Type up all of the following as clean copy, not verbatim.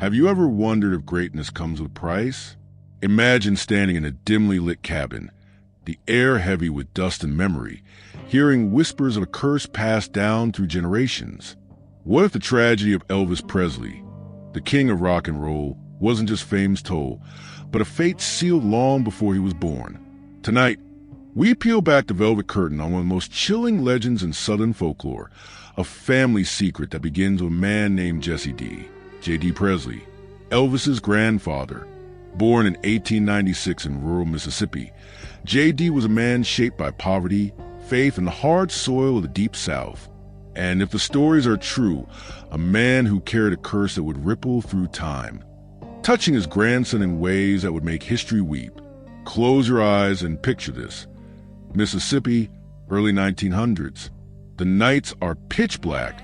Have you ever wondered if greatness comes with a price? Imagine standing in a dimly lit cabin, the air heavy with dust and memory, hearing whispers of a curse passed down through generations. What if the tragedy of Elvis Presley, the king of rock and roll, wasn't just fame's toll, but a fate sealed long before he was born? Tonight, we peel back the velvet curtain on one of the most chilling legends in Southern folklore, a family secret that begins with a man named J.D. Presley, Elvis's grandfather. Born in 1896 in rural Mississippi, J.D. was a man shaped by poverty, faith, and the hard soil of the Deep South. And if the stories are true, a man who carried a curse that would ripple through time, touching his grandson in ways that would make history weep. Close your eyes and picture this. Mississippi, early 1900s. The nights are pitch black,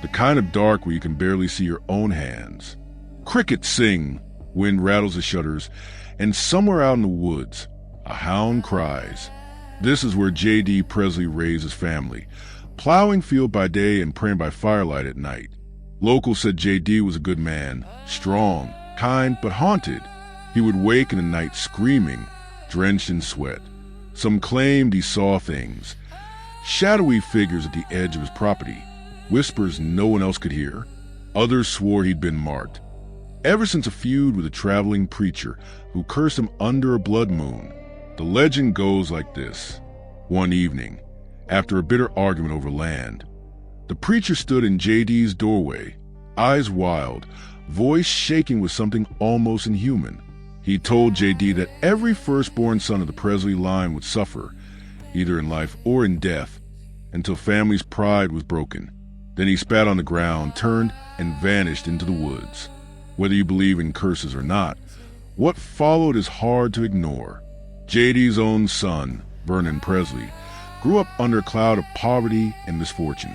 the kind of dark where you can barely see your own hands. Crickets sing, wind rattles the shutters, and somewhere out in the woods, a hound cries. This is where J.D. Presley raised his family, plowing field by day and praying by firelight at night. Locals said J.D. was a good man, strong, kind, but haunted. He would wake in the night screaming, drenched in sweat. Some claimed he saw things, shadowy figures at the edge of his property, whispers no one else could hear. Others swore he'd been marked. Ever since a feud with a traveling preacher who cursed him under a blood moon. The legend goes like this. One evening, after a bitter argument over land, the preacher stood in J.D.'s doorway, eyes wild, voice shaking with something almost inhuman. He told J.D. that every firstborn son of the Presley line would suffer, either in life or in death, until family's pride was broken. Then he spat on the ground, turned, and vanished into the woods. Whether you believe in curses or not, what followed is hard to ignore. J.D.'s own son, Vernon Presley, grew up under a cloud of poverty and misfortune.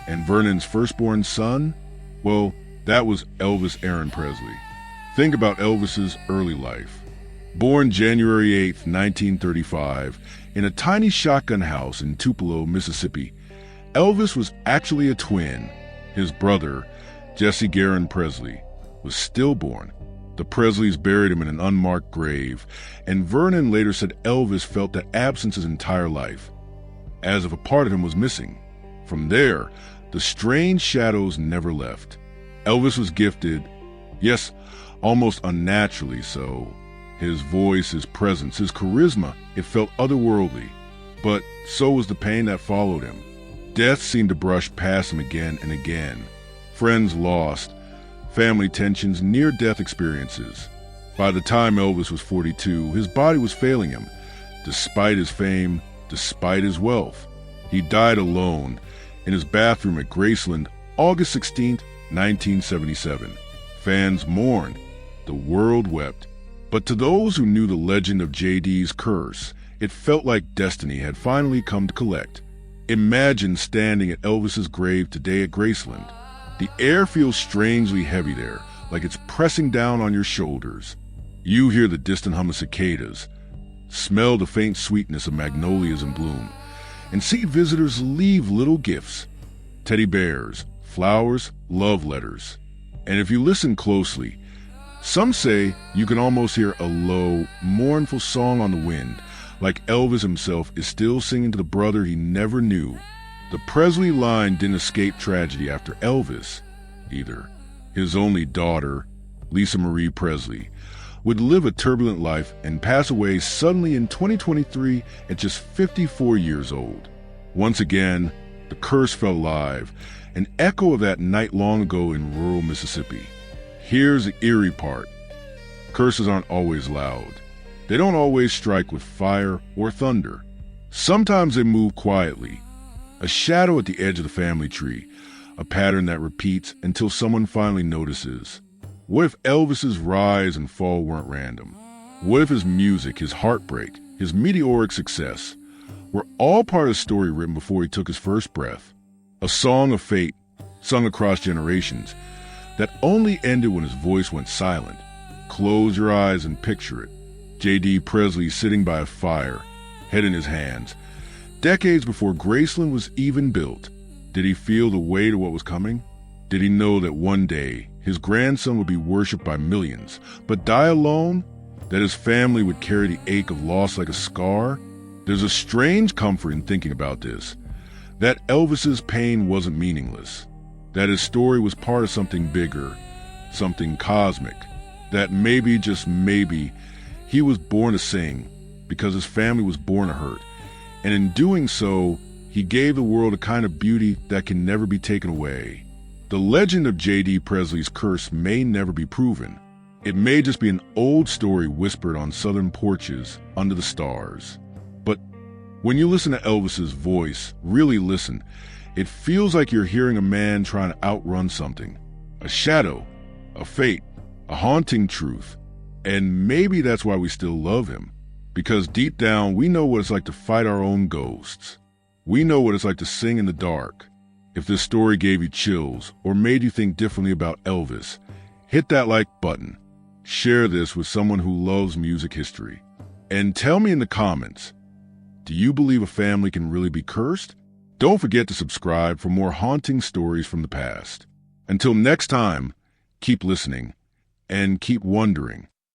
And Vernon's firstborn son? Well, that was Elvis Aaron Presley. Think about Elvis's early life. Born January 8, 1935, in a tiny shotgun house in Tupelo, Mississippi, Elvis was actually a twin. His brother, Jesse Garon Presley, was stillborn. The Presleys buried him in an unmarked grave, and Vernon later said Elvis felt that absence his entire life, as if a part of him was missing. From there, the strange shadows never left. Elvis was gifted, yes, almost unnaturally so. His voice, his presence, his charisma, it felt otherworldly. But so was the pain that followed him. Death seemed to brush past him again and again. Friends lost, family tensions, near-death experiences. By the time Elvis was 42, his body was failing him, despite his fame, despite his wealth. He died alone in his bathroom at Graceland, August 16, 1977. Fans mourned. The world wept. But to those who knew the legend of J.D.'s curse, it felt like destiny had finally come to collect. Imagine standing at Elvis's grave today at Graceland. The air feels strangely heavy there, like it's pressing down on your shoulders. You hear the distant hum of cicadas, smell the faint sweetness of magnolias in bloom, and see visitors leave little gifts, teddy bears, flowers, love letters. And if you listen closely, some say you can almost hear a low, mournful song on the wind, like Elvis himself is still singing to the brother he never knew. The Presley line didn't escape tragedy after Elvis, either. His only daughter, Lisa Marie Presley, would live a turbulent life and pass away suddenly in 2023 at just 54 years old. Once again, the curse fell alive, an echo of that night long ago in rural Mississippi. Here's the eerie part. Curses aren't always loud. They don't always strike with fire or thunder. Sometimes they move quietly. A shadow at the edge of the family tree, a pattern that repeats until someone finally notices. What if Elvis's rise and fall weren't random? What if his music, his heartbreak, his meteoric success were all part of a story written before he took his first breath? A song of fate, sung across generations, that only ended when his voice went silent. Close your eyes and picture it. J.D. Presley sitting by a fire, head in his hands. Decades before Graceland was even built, did he feel the weight of what was coming? Did he know that one day his grandson would be worshipped by millions, but die alone, that his family would carry the ache of loss like a scar. There's a strange comfort in thinking about this, that Elvis's pain wasn't meaningless, that his story was part of something bigger, something cosmic, that maybe, just maybe, he was born to sing because his family was born to hurt, and in doing so, he gave the world a kind of beauty that can never be taken away. The legend of J.D. Presley's curse may never be proven. It may just be an old story whispered on southern porches under the stars. But when you listen to Elvis's voice, really listen, it feels like you're hearing a man trying to outrun something. A shadow, a fate, a haunting truth. And maybe that's why we still love him. Because deep down, we know what it's like to fight our own ghosts. We know what it's like to sing in the dark. If this story gave you chills or made you think differently about Elvis, hit that like button. Share this with someone who loves music history. And tell me in the comments, do you believe a family can really be cursed? Don't forget to subscribe for more haunting stories from the past. Until next time, keep listening and keep wondering.